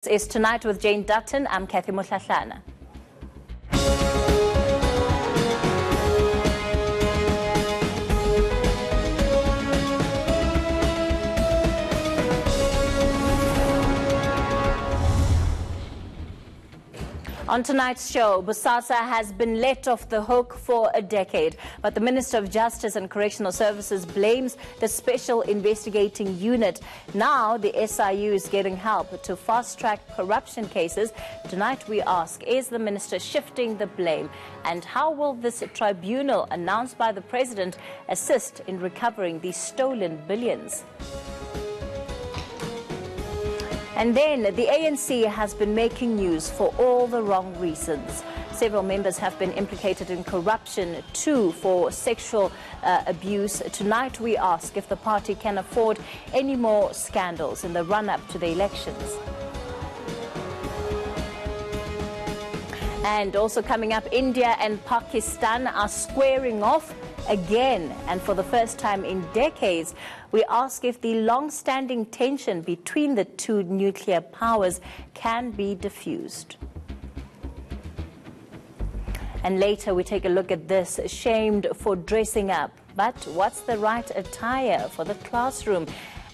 Is Tonight with Jane Dutton. I'm Kathy Motlahlana. On tonight's show, Bosasa has been let off the hook for a decade, but the Minister of Justice and Correctional Services blames the Special Investigating Unit. Now the SIU is getting help to fast-track corruption cases. Tonight we ask, is the Minister shifting the blame? And how will this tribunal announced by the President assist in recovering these stolen billions? And then the ANC has been making news for all the wrong reasons. Several members have been implicated in corruption too for sexual abuse. Tonight we ask if the party can afford any more scandals in the run-up to the elections. And also coming up, India and Pakistan are squaring off again, and for the first time in decades, we ask if the long-standing tension between the two nuclear powers can be diffused. And later we take a look at this: shamed for dressing up, but what's the right attire for the classroom?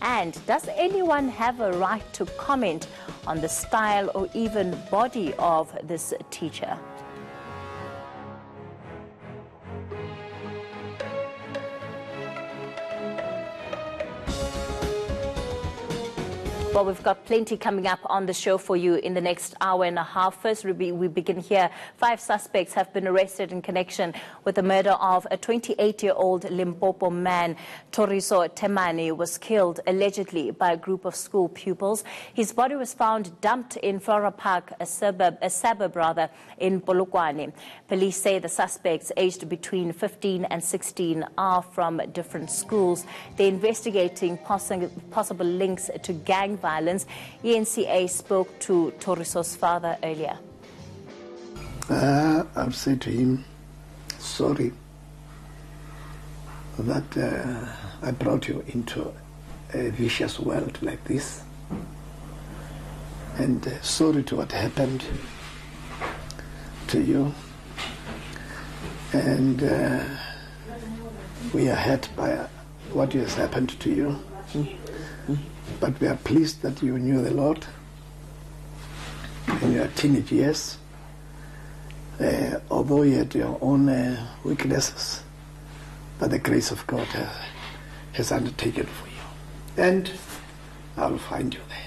And does anyone have a right to comment on the style or even body of this teacher? Well, we've got plenty coming up on the show for you in the next hour and a half. First, we begin here. 5 suspects have been arrested in connection with the murder of a 28-year-old Limpopo man. Toriso Temane was killed allegedly by a group of school pupils. His body was found dumped in Flora Park, a suburb in Polokwane. Police say the suspects, aged between 15 and 16, are from different schools. They're investigating possible links to gang violence. ENCA spoke to Toriso's father earlier. I've said to him, sorry that I brought you into a vicious world like this, and sorry to what happened to you, and we are hurt by what has happened to you. But we are pleased that you knew the Lord in your teenage years, although you had your own weaknesses, but the grace of God has undertaken for you. And I will find you there.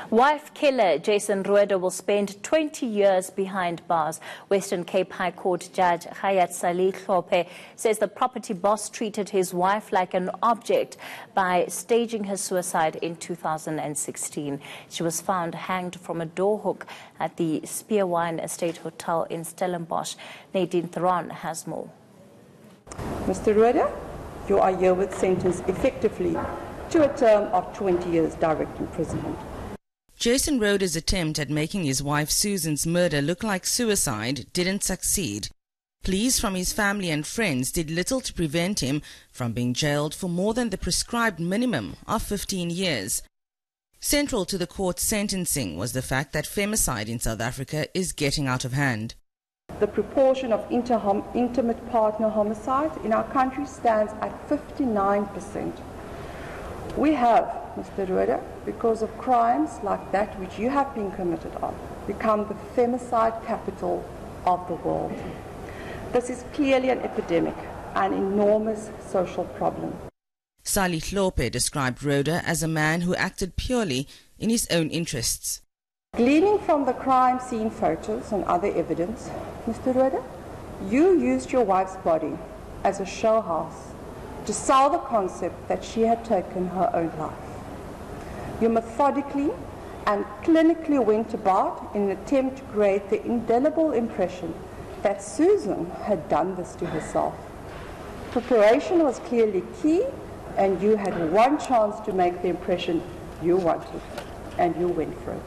Wife killer Jason Rueda will spend 20 years behind bars. Western Cape High Court Judge Hayat Salih Hlophe says the property boss treated his wife like an object by staging her suicide in 2016. She was found hanged from a door hook at the Spearwine Estate Hotel in Stellenbosch. Nadine Theron has more. Mr. Rueda, you are herewith sentenced effectively to a term of 20 years direct imprisonment. Jason Rueda's attempt at making his wife Susan's murder look like suicide didn't succeed. Pleas from his family and friends did little to prevent him from being jailed for more than the prescribed minimum of 15 years. Central to the court's sentencing was the fact that femicide in South Africa is getting out of hand. The proportion of intimate partner homicides in our country stands at 59%. We have, Mr. Rueda, because of crimes like that which you have been committed on, become the femicide capital of the world. This is clearly an epidemic, an enormous social problem. Salih Hlophe described Rueda as a man who acted purely in his own interests. Gleaning from the crime scene photos and other evidence, Mr. Rueda, you used your wife's body as a show house to sell the concept that she had taken her own life. You methodically and clinically went about in an attempt to create the indelible impression that Susan had done this to herself. Preparation was clearly key, and you had one chance to make the impression you wanted, and you went for it.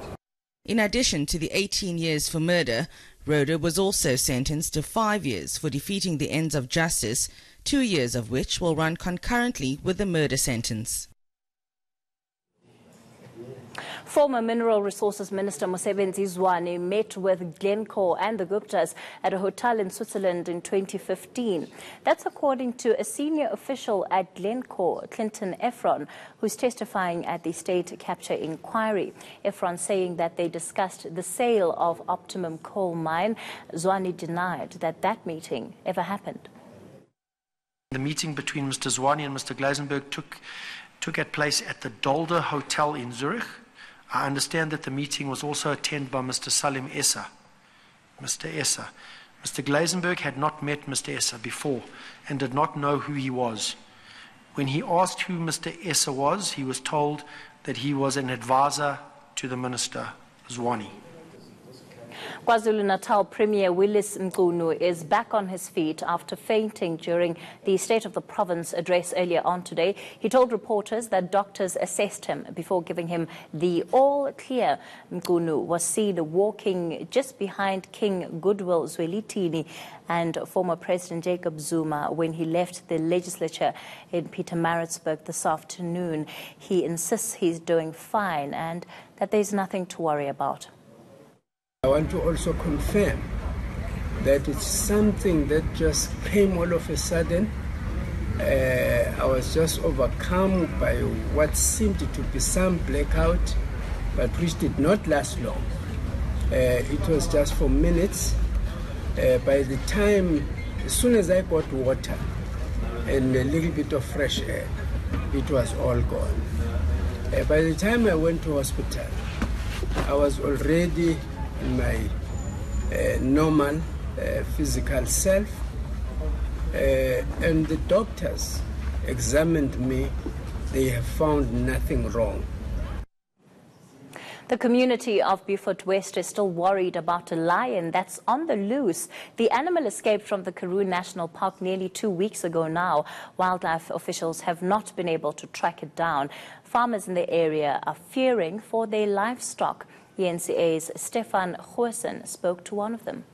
In addition to the 18 years for murder, Rueda was also sentenced to 5 years for defeating the ends of justice, 2 years of which will run concurrently with the murder sentence. Former Mineral Resources Minister Mosebenzi Zwane met with Glencore and the Guptas at a hotel in Switzerland in 2015. That's according to a senior official at Glencore, Clinton Efron, who's testifying at the state capture inquiry. Efron saying that they discussed the sale of Optimum coal mine. Zwane denied that that meeting ever happened. The meeting between Mr. Zwane and Mr. Glasenberg took place at the Dolder Hotel in Zurich. I understand that the meeting was also attended by Mr. Salim Essa. Mr. Glasenberg had not met Mr. Essa before and did not know who he was. When he asked who Mr. Essa was, he was told that he was an advisor to the Minister Zwane. KwaZulu-Natal Premier Willis Mchunu is back on his feet after fainting during the State of the Province address earlier on today. He told reporters that doctors assessed him before giving him the all-clear. Mchunu was seen walking just behind King Goodwill Zwelithini and former President Jacob Zuma when he left the legislature in Pietermaritzburg this afternoon. He insists he's doing fine and that there's nothing to worry about. I want to also confirm that it's something that just came all of a sudden. I was just overcome by what seemed to be some blackout, but which did not last long. It was just for minutes. By the time, as soon as I got water and a little bit of fresh air, it was all gone. By the time I went to hospital, I was already in my normal physical self, and the doctors examined me. They have found nothing wrong. The community of Beaufort West is still worried about a lion that's on the loose. The animal escaped from the Karoo National Park nearly 2 weeks ago now. Wildlife officials have not been able to track it down. Farmers in the area are fearing for their livestock. ENCA's Stefan Goosen spoke to one of them.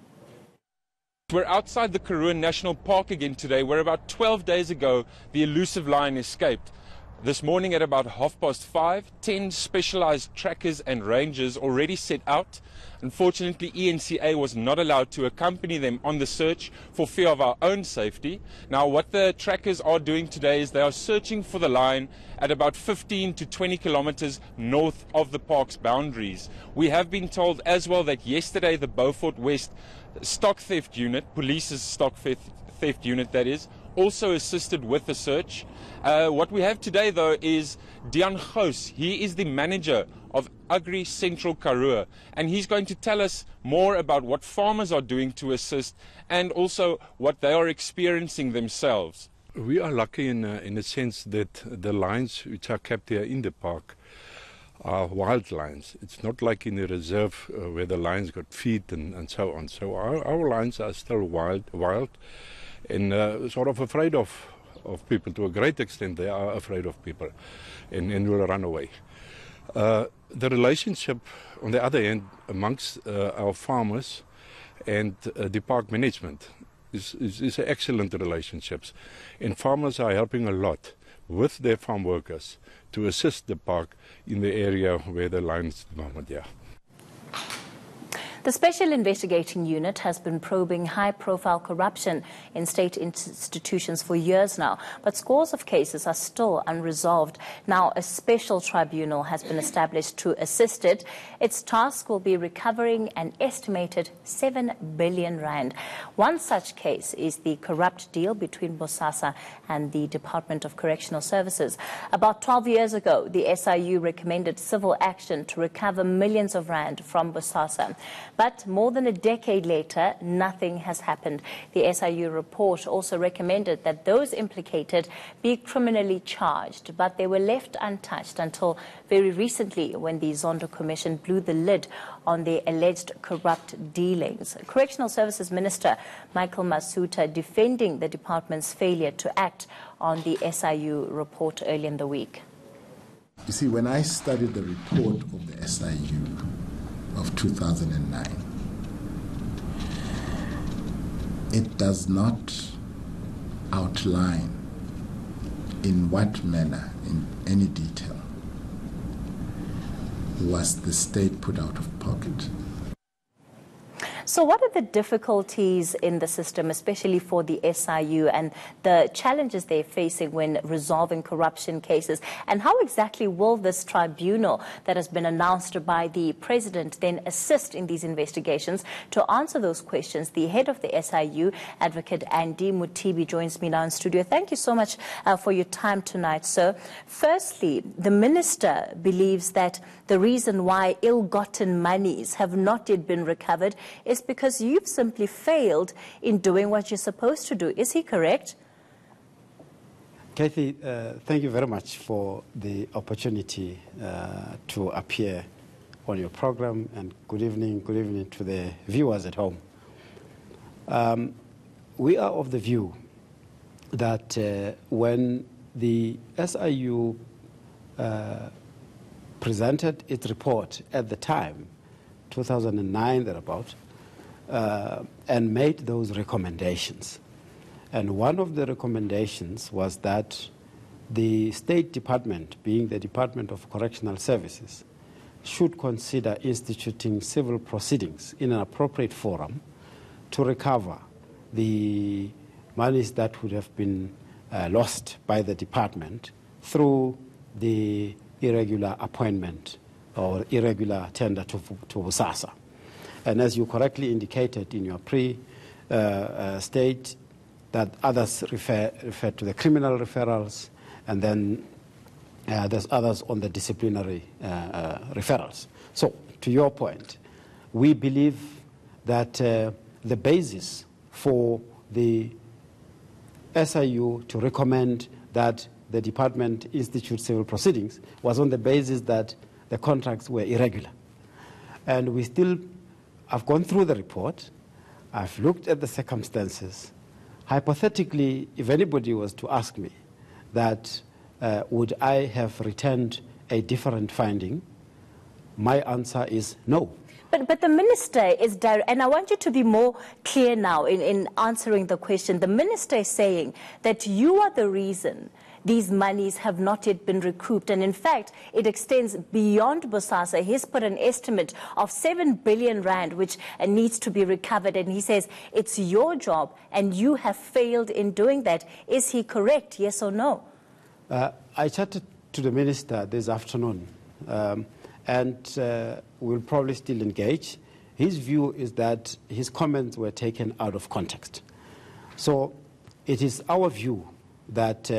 We're outside the Karoo National Park again today, where about 12 days ago the elusive lion escaped. This morning at about 5:30, 10 specialized trackers and rangers already set out. Unfortunately, ENCA was not allowed to accompany them on the search for fear of our own safety. Now, what the trackers are doing today is they are searching for the lion at about 15 to 20 kilometers north of the park's boundaries. We have been told as well that yesterday the Beaufort West stock theft unit, police's stock theft unit that is, also assisted with the search. What we have today, though, is Dian Gous. He is the manager of Agri Central Karoo, and he's going to tell us more about what farmers are doing to assist and also what they are experiencing themselves. We are lucky in a sense that the lions which are kept here in the park are wild lions. It's not like in the reserve where the lions got feed and so on. So our lions are still wild and sort of afraid of people. To a great extent, they are afraid of people and will run away. The relationship, on the other hand, amongst our farmers and the park management is excellent relationships. And farmers are helping a lot with their farm workers to assist the park in the area where the lions at the moment, yeah. The Special Investigating Unit has been probing high-profile corruption in state institutions for years now, but scores of cases are still unresolved. Now, a special tribunal has been established to assist it. Its task will be recovering an estimated 7 billion rand. One such case is the corrupt deal between Bosasa and the Department of Correctional Services. About 12 years ago, the SIU recommended civil action to recover millions of rand from Bosasa. But more than a decade later, nothing has happened. The SIU report also recommended that those implicated be criminally charged, but they were left untouched until very recently when the Zondo Commission blew the lid on the alleged corrupt dealings. Correctional Services Minister Michael Masuta defending the department's failure to act on the SIU report early in the week. You see, when I studied the report of the SIU of 2009, it does not outline in what manner, in any detail, was the state put out of pocket. So what are the difficulties in the system, especially for the SIU, and the challenges they're facing when resolving corruption cases? And how exactly will this tribunal that has been announced by the president then assist in these investigations? To answer those questions, the head of the SIU, Advocate Andy Mothibi, joins me now in studio. Thank you so much for your time tonight, sir. Firstly, the minister believes that the reason why ill-gotten monies have not yet been recovered is because you've simply failed in doing what you're supposed to do. Is he correct? Kathy, thank you very much for the opportunity to appear on your program, and good evening to the viewers at home. We are of the view that when the SIU presented its report at the time, 2009 thereabout, and made those recommendations. And one of the recommendations was that the State Department, being the Department of Correctional Services, should consider instituting civil proceedings in an appropriate forum to recover the monies that would have been lost by the department through the irregular appointment or irregular tender to BOSASA. And as you correctly indicated in your state, that others refer to the criminal referrals, and then there's others on the disciplinary referrals. So, to your point, we believe that the basis for the SIU to recommend that the department institute civil proceedings was on the basis that the contracts were irregular. And we still have gone through the report. I've looked at the circumstances. Hypothetically, if anybody was to ask me that would I have returned a different finding, my answer is no. But the minister is direct, and I want you to be more clear now in answering the question. The minister is saying that you are the reason these monies have not yet been recouped. And in fact, it extends beyond BOSASA. He's put an estimate of 7 billion rand, which needs to be recovered. And he says it's your job, and you have failed in doing that. Is he correct, yes or no? I chatted to the minister this afternoon, and we'll probably still engage. His view is that his comments were taken out of context. So it is our view that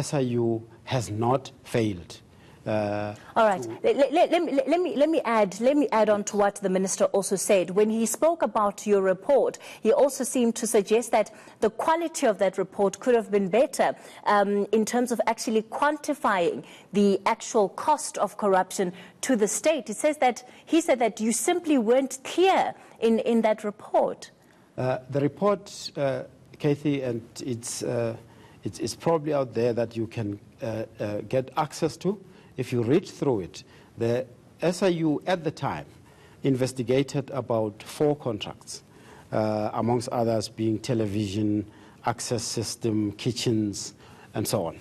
SIU has not failed. All right. Let me add on to what the minister also said. When he spoke about your report, he also seemed to suggest that the quality of that report could have been better in terms of actually quantifying the actual cost of corruption to the state. He said that you simply weren't clear in that report. The report, Kathy, and it's probably out there that you can get access to. If you read through it, the SIU at the time investigated about 4 contracts, amongst others being television, access system, kitchens, and so on.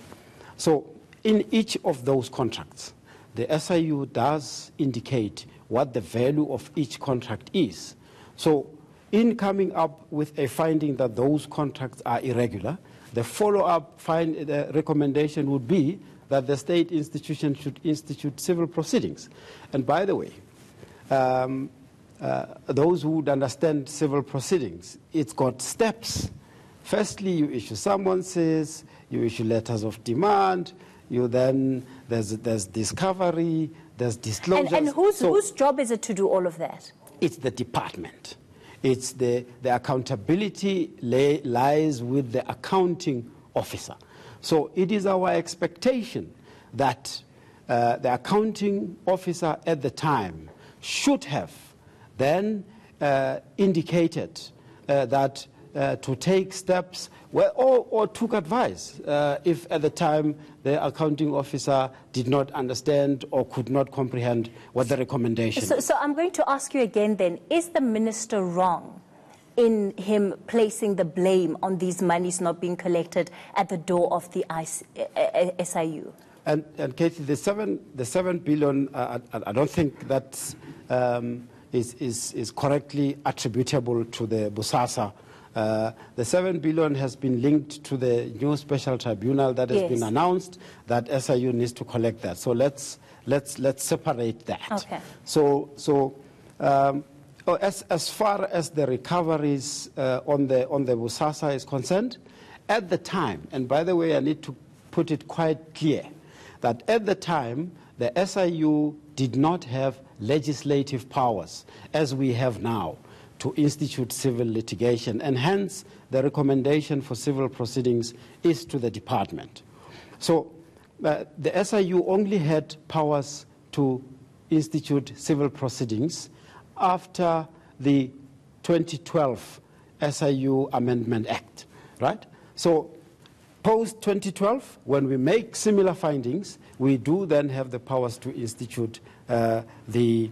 So in each of those contracts, the SIU does indicate what the value of each contract is. So in coming up with a finding that those contracts are irregular, the follow-up recommendation would be that the state institution should institute civil proceedings. And by the way, those who would understand civil proceedings, it's got steps. Firstly, you issue summonses, you issue letters of demand, there's discovery, there's disclosure. And whose job is it to do all of that? It's the department. It's the accountability lies with the accounting officer. So it is our expectation that the accounting officer at the time should have then indicated that to take steps or took advice if at the time the accounting officer did not understand or could not comprehend what the recommendation is. So I'm going to ask you again then, is the minister wrong in him placing the blame on these monies not being collected at the door of the SIU? And Kathy, the 7 billion, I don't think that is correctly attributable to the Bosasa. The 7 billion has been linked to the new special tribunal that has been announced that SIU needs to collect that. So let's separate that. Okay. As far as the recoveries on the Bosasa is concerned, at the time, and by the way, I need to put it quite clear, that at the time, the SIU did not have legislative powers, as we have now, to institute civil litigation, and hence the recommendation for civil proceedings is to the department. So the SIU only had powers to institute civil proceedings after the 2012 SIU Amendment Act, right? So post-2012, when we make similar findings, we do then have the powers to institute the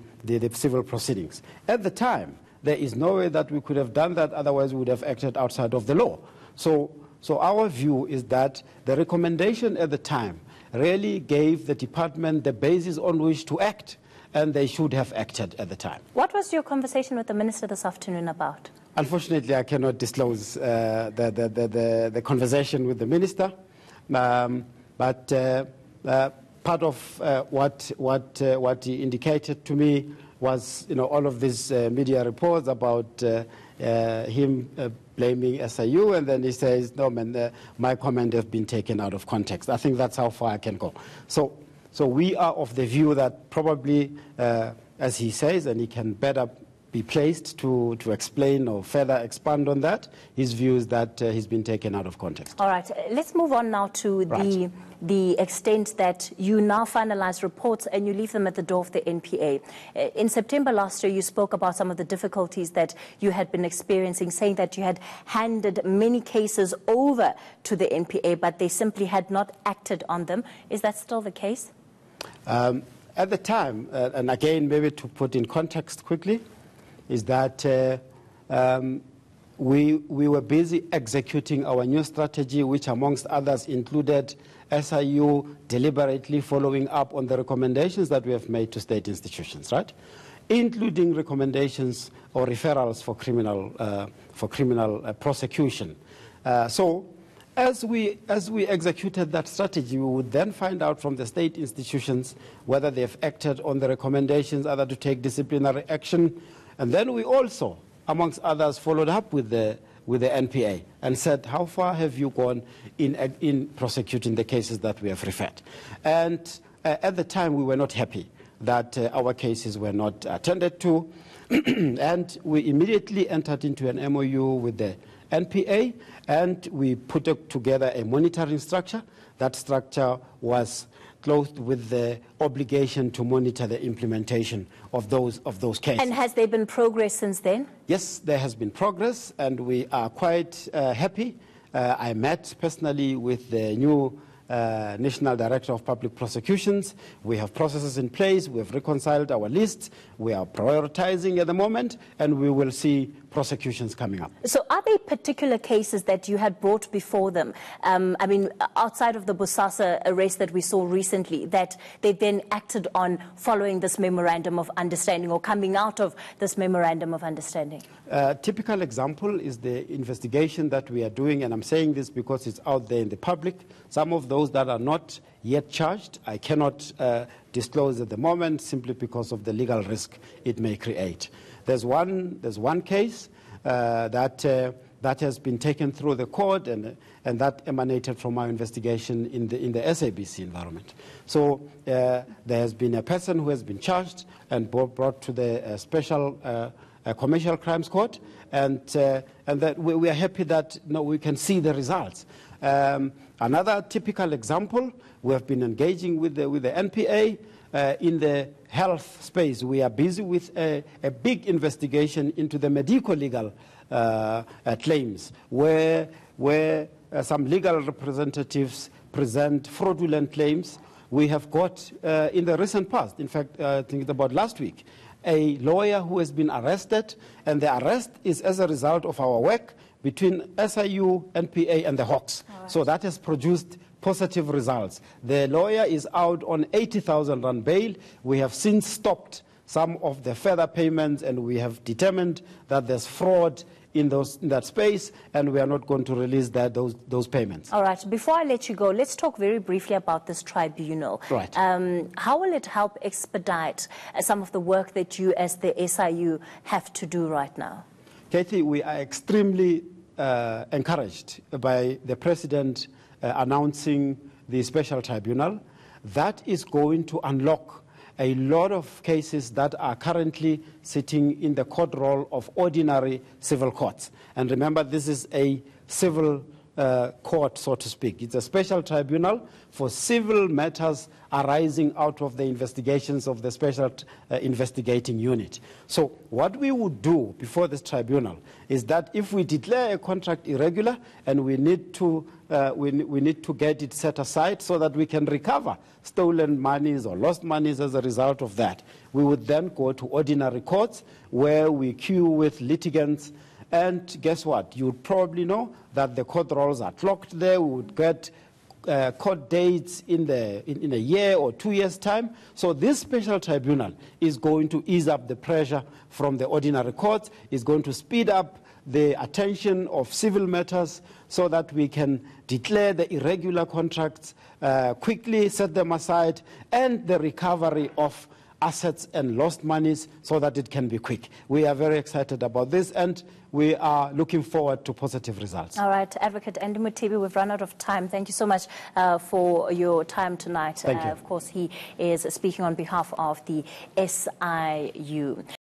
civil proceedings. At the time, there is no way that we could have done that, otherwise we would have acted outside of the law. So our view is that the recommendation at the time really gave the department the basis on which to act, and they should have acted at the time. What was your conversation with the Minister this afternoon about? Unfortunately, I cannot disclose the conversation with the Minister, but part of what he indicated to me was, all of these media reports about him blaming SIU, and then he says, no, man, my comment has been taken out of context. I think that's how far I can go. So we are of the view that probably, as he says, and he can better be placed to explain or further expand on that, his view is that he's been taken out of context. All right. Let's move on now to the extent that you now finalize reports and you leave them at the door of the NPA. In September last year, you spoke about some of the difficulties that you had been experiencing, saying that you had handed many cases over to the NPA, but they simply had not acted on them. Is that still the case? At the time, and again, maybe to put in context quickly, is that we were busy executing our new strategy, which amongst others included SIU deliberately following up on the recommendations that we have made to state institutions, right? Including recommendations or referrals for criminal prosecution. So as we executed that strategy, we would then find out from the state institutions whether they have acted on the recommendations, either to take disciplinary action. And then we also, amongst others, followed up with the NPA and said, how far have you gone in prosecuting the cases that we have referred? And at the time, we were not happy that our cases were not attended to. And we immediately entered into an MOU with the NPA, and we put together a monitoring structure. That structure was clothed with the obligation to monitor the implementation of those cases. And has there been progress since then? Yes, there has been progress, and we are quite happy. I met personally with the new National Director of Public Prosecutions. We have processes in place. We have reconciled our lists. We are prioritizing at the moment, and we will see prosecutions coming up. So are there particular cases that you had brought before them, I mean, outside of the Bosasa arrest that we saw recently, that they then acted on following this memorandum of understanding or coming out of this memorandum of understanding? A typical example is the investigation that we are doing, and I'm saying this because it's out there in the public. Some of those that are not yet charged, I cannot disclose at the moment simply because of the legal risk it may create. There's one case that has been taken through the court, and that emanated from our investigation in the SABC environment. So there has been a person who has been charged and brought to the special commercial crimes court, and that we are happy that we can see the results. Another typical example, we have been engaging with the NPA in the health space. We are busy with a big investigation into the medico-legal claims, where some legal representatives present fraudulent claims. We have got, in the recent past, in fact, I think it's about last week, a lawyer who has been arrested, and the arrest is as a result of our work between SIU, NPA, and the Hawks. Right. So that has produced positive results. The lawyer is out on 80,000 rand bail. We have since stopped some of the further payments, and we have determined that there's fraud in that space, and we are not going to release those payments. All right. Before I let you go, let's talk very briefly about this tribunal. Right. How will it help expedite some of the work that you as the SIU have to do right now? Kathy, we are extremely encouraged by the President announcing the special tribunal. That is going to unlock a lot of cases that are currently sitting in the court roll of ordinary civil courts. And remember, this is a civil court, so to speak. It's a special tribunal for civil matters arising out of the investigations of the special investigating unit. So what we would do before this tribunal is that if we declare a contract irregular and we need to get it set aside so that we can recover stolen monies or lost monies as a result of that, we would then go to ordinary courts where we queue with litigants. And guess what? You would probably know that the court rolls are clocked there. We would get court dates in a year or 2 years' time. So this special tribunal is going to ease up the pressure from the ordinary courts, is going to speed up the attention of civil matters so that we can declare the irregular contracts, quickly set them aside, and the recovery of assets and lost monies so that it can be quick. We are very excited about this, and we are looking forward to positive results. All right, Advocate Andy Mothibi, we've run out of time. Thank you so much for your time tonight. Thank you. Of course, he is speaking on behalf of the SIU.